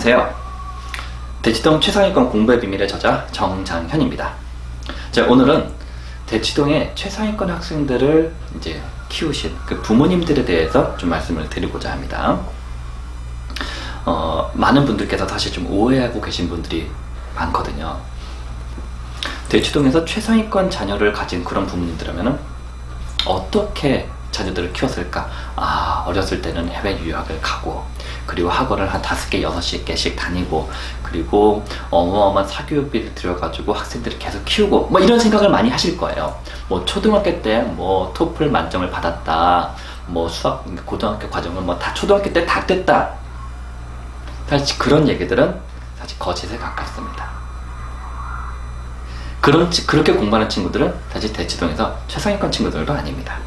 안녕하세요. 대치동 최상위권 공부의 비밀의 저자 정장현입니다. 자, 오늘은 대치동의 최상위권 학생들을 이제 키우신 그 부모님들에 대해서 좀 말씀을 드리고자 합니다. 많은 분들께서 사실 좀 오해하고 계신 분들이 많거든요. 대치동에서 최상위권 자녀를 가진 그런 부모님들이라면 어떻게 자녀들을 키웠을까? 어렸을 때는 해외 유학을 가고, 그리고 학원을 한 5개, 6개씩 다니고, 그리고 어마어마한 사교육비를 들여가지고 학생들을 계속 키우고, 뭐 이런 생각을 많이 하실 거예요. 뭐 초등학교 때 뭐 토플 만점을 받았다, 뭐 수학, 고등학교 과정을 뭐 다 초등학교 때 다 뗐다. 사실 그런 얘기들은 사실 거짓에 가깝습니다. 그렇게 공부하는 친구들은 사실 대치동에서 최상위권 친구들도 아닙니다.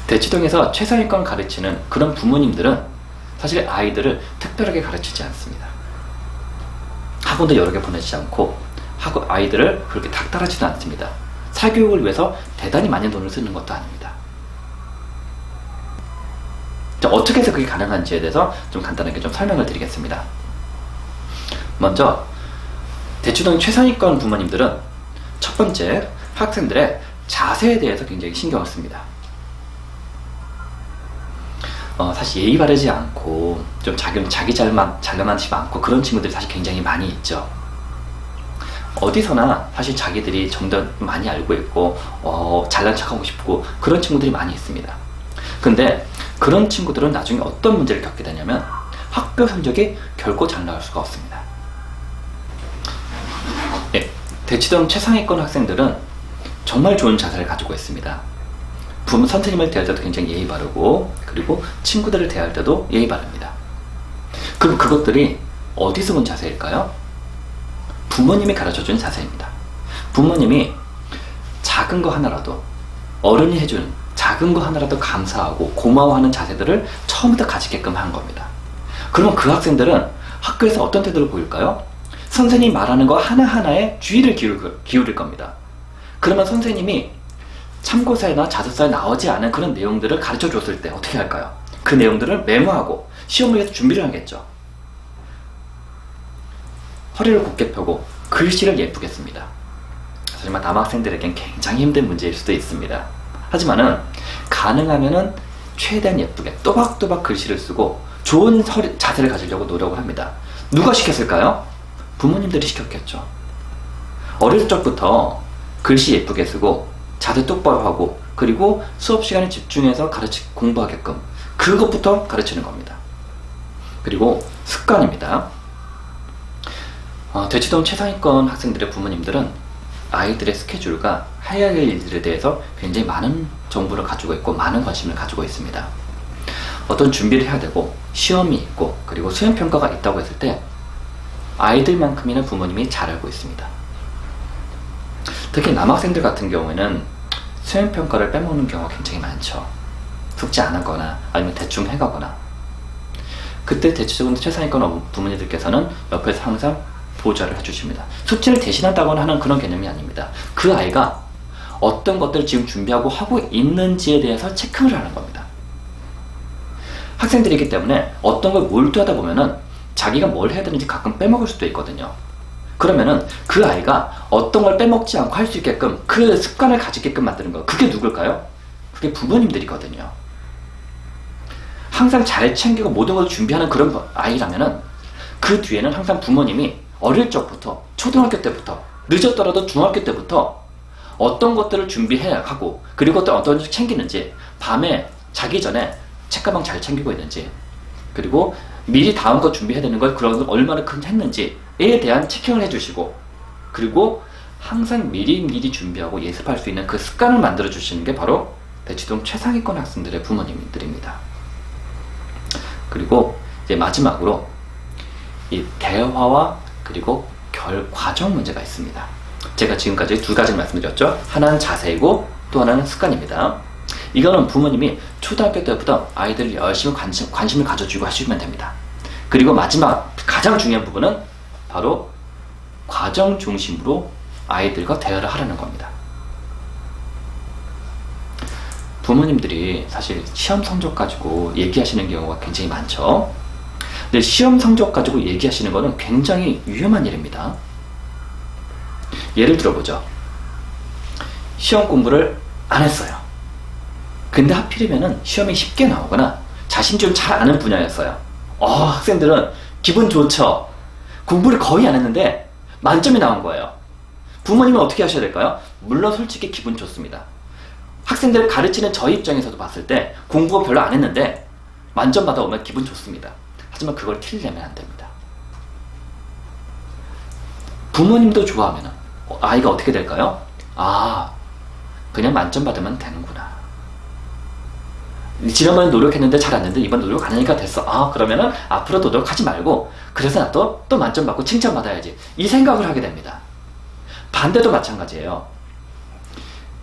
대치동에서 최상위권 가르치는 그런 부모님들은 사실 아이들을 특별하게 가르치지 않습니다. 학원도 여러 개 보내지 않고 아이들을 그렇게 닥달하지도 않습니다. 사교육을 위해서 대단히 많은 돈을 쓰는 것도 아닙니다. 자, 어떻게 해서 그게 가능한지에 대해서 좀 간단하게 좀 설명을 드리겠습니다. 먼저 대치동 최상위권 부모님들은 첫 번째, 학생들의 자세에 대해서 굉장히 신경을 씁니다. 사실 예의 바르지 않고 좀 자기 잘나만치 많고 그런 친구들이 사실 굉장히 많이 있죠. 어디서나 사실 자기들이 좀 더 많이 알고 있고 잘난 척하고 싶고 그런 친구들이 많이 있습니다. 근데 그런 친구들은 나중에 어떤 문제를 겪게 되냐면 학교 성적이 결코 잘 나올 수가 없습니다. 대치동 최상위권 학생들은 정말 좋은 자세를 가지고 있습니다. 선생님을 대할 때도 굉장히 예의 바르고, 그리고 친구들을 대할 때도 예의 바릅니다. 그럼 그것들이 어디서 온 자세일까요? 부모님이 가르쳐준 자세입니다. 부모님이 작은 거 하나라도, 어른이 해준 작은 거 하나라도 감사하고 고마워하는 자세들을 처음부터 가지게끔 한 겁니다. 그러면 그 학생들은 학교에서 어떤 태도를 보일까요? 선생님이 말하는 거 하나하나에 주의를 기울일 겁니다. 그러면 선생님이 참고서나 자습서에 나오지 않은 그런 내용들을 가르쳐 줬을 때 어떻게 할까요? 그 내용들을 메모하고 시험을 위해서 준비를 하겠죠. 허리를 곧게 펴고 글씨를 예쁘게 씁니다. 하지만 남학생들에겐 굉장히 힘든 문제일 수도 있습니다. 하지만은 가능하면은 최대한 예쁘게 또박또박 글씨를 쓰고 좋은 자세를 가지려고 노력을 합니다. 누가 시켰을까요? 부모님들이 시켰겠죠. 어릴 적부터 글씨 예쁘게 쓰고 자세 똑바로 하고, 그리고 수업 시간에 집중해서 공부하게끔 그것부터 가르치는 겁니다. 그리고 습관입니다. 대치동 최상위권 학생들의 부모님들은 아이들의 스케줄과 해야 할 일들에 대해서 굉장히 많은 정보를 가지고 있고 많은 관심을 가지고 있습니다. 어떤 준비를 해야 되고 시험이 있고 그리고 수행평가가 있다고 했을 때 아이들만큼이나 부모님이 잘 알고 있습니다. 특히 남학생들 같은 경우에는 수행평가를 빼먹는 경우가 굉장히 많죠. 숙제 안 하거나 아니면 대충 해가거나. 그때 대체적으로 최상위권 부모님들께서는 옆에서 항상 보좌를 해주십니다. 숙제를 대신한다거나 하는 그런 개념이 아닙니다. 그 아이가 어떤 것들을 지금 준비하고 하고 있는지에 대해서 체크를 하는 겁니다. 학생들이기 때문에 어떤 걸 몰두하다 보면은 자기가 뭘 해야 되는지 가끔 빼먹을 수도 있거든요. 그러면은 그 아이가 어떤 걸 빼먹지 않고 할 수 있게끔 그 습관을 가지게끔 만드는 거, 그게 누굴까요? 그게 부모님들이거든요. 항상 잘 챙기고 모든 걸 준비하는 그런 아이라면은 그 뒤에는 항상 부모님이 어릴 적부터, 초등학교 때부터, 늦었더라도 중학교 때부터 어떤 것들을 준비하고, 그리고 또 어떤 것을 챙기는지, 밤에 자기 전에 책가방 잘 챙기고 있는지, 그리고 미리 다음 거 준비해야 되는 걸 그런 얼마나 했는지에 대한 체킹을 해주시고, 그리고 항상 미리 준비하고 예습할 수 있는 그 습관을 만들어 주시는 게 바로 대치동 최상위권 학생들의 부모님들입니다. 그리고 이제 마지막으로 이 대화와 그리고 과정 문제가 있습니다. 제가 지금까지 두 가지를 말씀드렸죠. 하나는 자세이고 또 하나는 습관입니다. 이거는 부모님이 초등학교 때부터 아이들을 열심히 관심을 가져주고 하시면 됩니다. 그리고 마지막 가장 중요한 부분은 바로 과정 중심으로 아이들과 대화를 하라는 겁니다. 부모님들이 사실 시험 성적 가지고 얘기하시는 경우가 굉장히 많죠. 근데 시험 성적 가지고 얘기하시는 거는 굉장히 위험한 일입니다. 예를 들어보죠. 시험 공부를 안 했어요. 근데 하필이면은 시험이 쉽게 나오거나 자신 좀 잘 아는 분야였어요. 학생들은 기분 좋죠. 공부를 거의 안 했는데 만점이 나온 거예요. 부모님은 어떻게 하셔야 될까요? 물론 솔직히 기분 좋습니다. 학생들을 가르치는 저희 입장에서도 봤을 때 공부 별로 안 했는데 만점 받아오면 기분 좋습니다. 하지만 그걸 틀리려면 안 됩니다. 부모님도 좋아하면 아이가 어떻게 될까요? 그냥 만점 받으면 되는구나. 지난번에 노력했는데 잘 안 됐는데 이번 노력 안 하니까 됐어. 그러면은 앞으로 노력하지 말고 그래서 나도 또 만점 받고 칭찬 받아야지. 이 생각을 하게 됩니다. 반대도 마찬가지예요.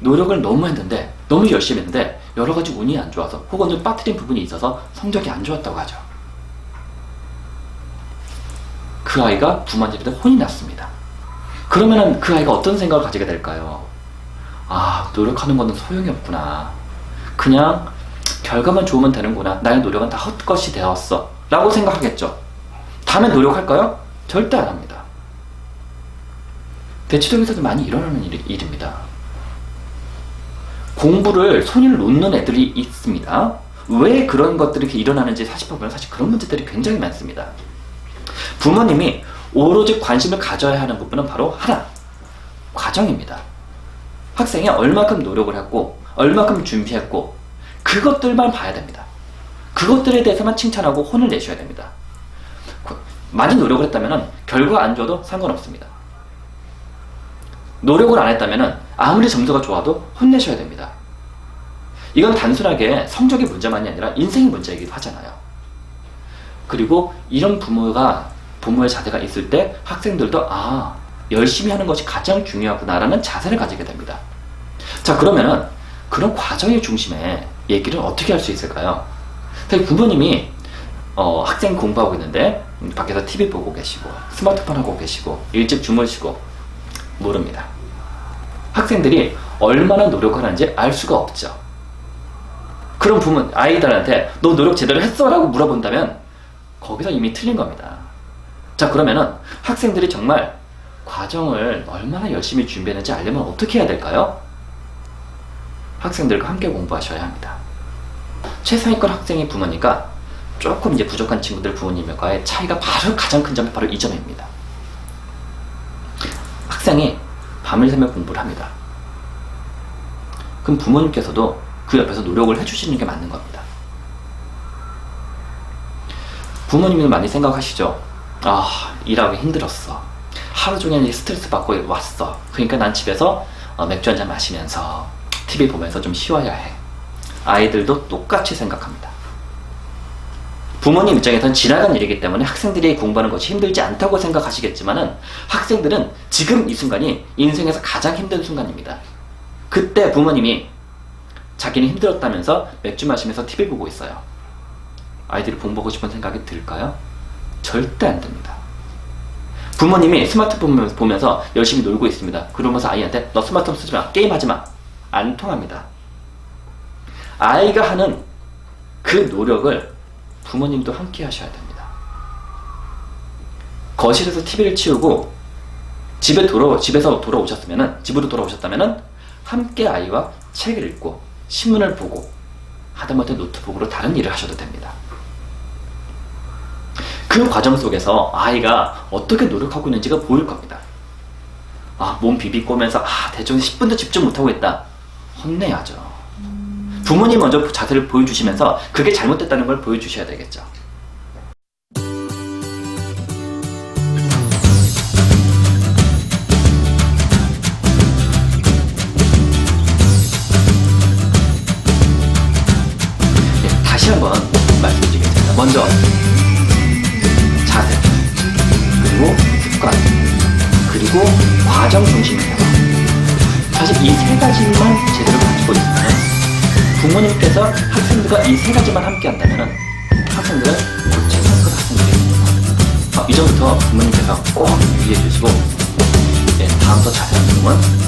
노력을 너무 했는데 너무 열심히 했는데 여러 가지 운이 안 좋아서 혹은 좀 빠뜨린 부분이 있어서 성적이 안 좋았다고 하죠. 그 아이가 부모님한테 혼이 났습니다. 그러면은 그 아이가 어떤 생각을 가지게 될까요? 노력하는 거는 소용이 없구나. 그냥 결과만 좋으면 되는구나. 나의 노력은 다 헛것이 되었어. 라고 생각하겠죠. 다음에 노력할까요? 절대 안 합니다. 대치동에서도 많이 일어나는 일입니다. 공부를 손을 놓는 애들이 있습니다. 왜 그런 것들이 이렇게 일어나는지 보면 사실 그런 문제들이 굉장히 많습니다. 부모님이 오로지 관심을 가져야 하는 부분은 바로 하나, 과정입니다. 학생이 얼마큼 노력을 했고 얼마큼 준비했고 그것들만 봐야 됩니다. 그것들에 대해서만 칭찬하고 혼을 내셔야 됩니다. 많이 노력을 했다면 결과 안 좋아도 상관없습니다. 노력을 안 했다면 아무리 점수가 좋아도 혼내셔야 됩니다. 이건 단순하게 성적의 문제만이 아니라 인생의 문제이기도 하잖아요. 그리고 이런 부모의 자세가 있을 때 학생들도 열심히 하는 것이 가장 중요하구나라는 자세를 가지게 됩니다. 자, 그러면은 그런 과정의 중심에 얘기를 어떻게 할 수 있을까요? 부모님이 학생 공부하고 있는데 밖에서 TV 보고 계시고 스마트폰 하고 계시고 일찍 주무시고 모릅니다. 학생들이 얼마나 노력하는지 알 수가 없죠. 그럼 아이들한테 너 노력 제대로 했어? 라고 물어본다면 거기서 이미 틀린 겁니다. 자, 그러면은 학생들이 정말 과정을 얼마나 열심히 준비했는지 알려면 어떻게 해야 될까요? 학생들과 함께 공부하셔야 합니다. 최상위권 학생의 부모니까 조금 이제 부족한 친구들 부모님과의 차이가 가장 큰 점이 바로 이 점입니다. 학생이 밤을 새며 공부를 합니다. 그럼 부모님께서도 그 옆에서 노력을 해주시는 게 맞는 겁니다. 부모님은 많이 생각하시죠. 일하기 힘들었어. 하루 종일 스트레스 받고 왔어. 그러니까 난 집에서 맥주 한잔 마시면서 TV 보면서 좀 쉬어야 해. 아이들도 똑같이 생각합니다. 부모님 입장에서는 지나간 일이기 때문에 학생들이 공부하는 것이 힘들지 않다고 생각하시겠지만은 학생들은 지금 이 순간이 인생에서 가장 힘든 순간입니다. 그때 부모님이 자기는 힘들었다면서 맥주 마시면서 TV 보고 있어요. 아이들이 공부하고 싶은 생각이 들까요? 절대 안 듭니다. 부모님이 스마트폰 보면서 열심히 놀고 있습니다. 그러면서 아이한테 너 스마트폰 쓰지 마, 게임하지 마. 안 통합니다. 아이가 하는 그 노력을 부모님도 함께 하셔야 됩니다. 거실에서 TV를 치우고 집으로 돌아오셨다면 함께 아이와 책을 읽고 신문을 보고 하다못해 노트북으로 다른 일을 하셔도 됩니다. 그 과정 속에서 아이가 어떻게 노력하고 있는지가 보일 겁니다. 몸 비비꼬면서 대충 10분도 집중 못하고 있다. 혼내야죠. 부모님 먼저 자세를 보여주시면서 그게 잘못됐다는 걸 보여주셔야 되겠죠. 다시 한번 말씀드리겠습니다. 먼저 자세, 그리고 습관, 그리고 과정 중심의 대화. 사실 이 세 가지만 제대로 가지고 있으면 부모님께서 학생들과 이 세 가지만 함께 한다면 학생들은 최상급 학생들이 됩니다. 이전부터 부모님께서 꼭 유의해 주시고 다음 더 자세한 내용은